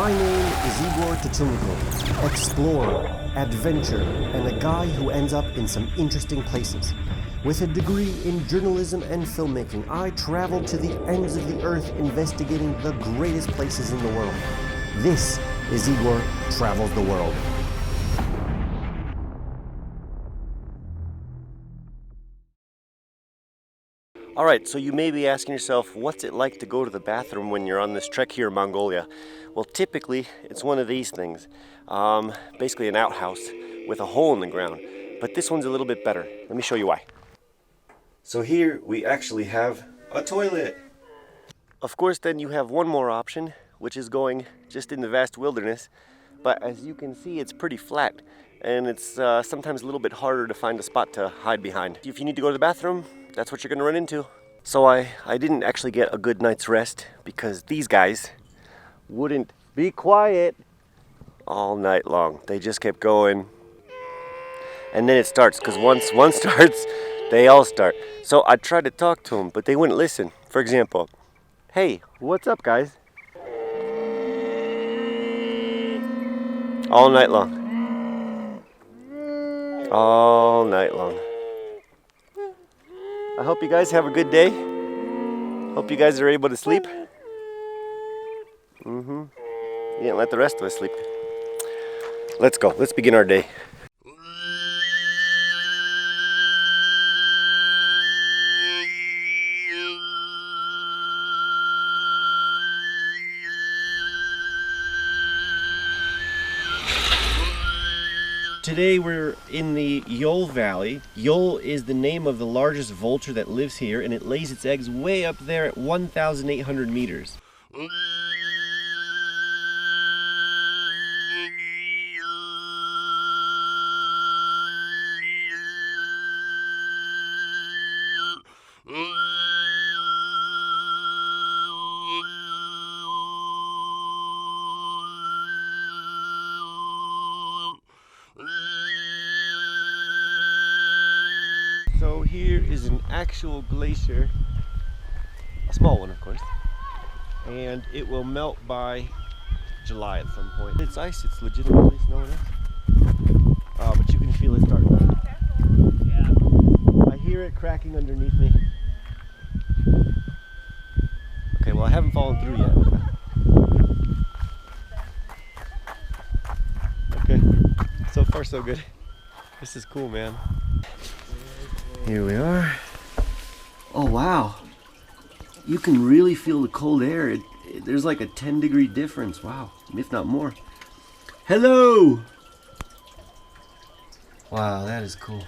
My name is Igor, explorer, adventurer, and a guy who ends up in some interesting places. With a degree in journalism and filmmaking, I travel to the ends of the earth investigating the greatest places in the world. This is Igor Travels the World. Alright, so you may be asking yourself, what's it like to go to the bathroom when you're on this trek here in Mongolia? Well, typically, it's one of these things. Basically an outhouse with a hole in the ground. But this one's a little bit better. Let me show you why. So here we actually have a toilet. Of course, then you have one more option, which is going just in the vast wilderness. But as you can see, it's pretty flat. And it's sometimes a little bit harder to find a spot to hide behind. If you need to go to the bathroom, that's what you're gonna run into. So I didn't actually get a good night's rest because these guys wouldn't be quiet all night long. They just kept going. And then it starts, because once one starts, they all start. So I tried to talk to them, but they wouldn't listen. For example, hey, what's up, guys? All night long. All night long. I hope you guys have a good day. Hope you guys are able to sleep. You didn't let the rest of us sleep. Let's go. Let's begin our day. Today we're in the Yol Valley. Yol is the name of the largest vulture that lives here, and it lays its eggs way up there at 1,800 meters. So here is an actual glacier, a small one of course, and it will melt by July at some point. It's ice, it's legitimately snowing out. But you can feel it starting now. Yeah. I hear it cracking underneath me. Okay, well I haven't fallen through yet. Okay, so far so good. This is cool, man. Here we are. Oh wow, you can really feel the cold air. There's like a 10-degree difference. Wow, if not more. Hello! Wow, that is cool.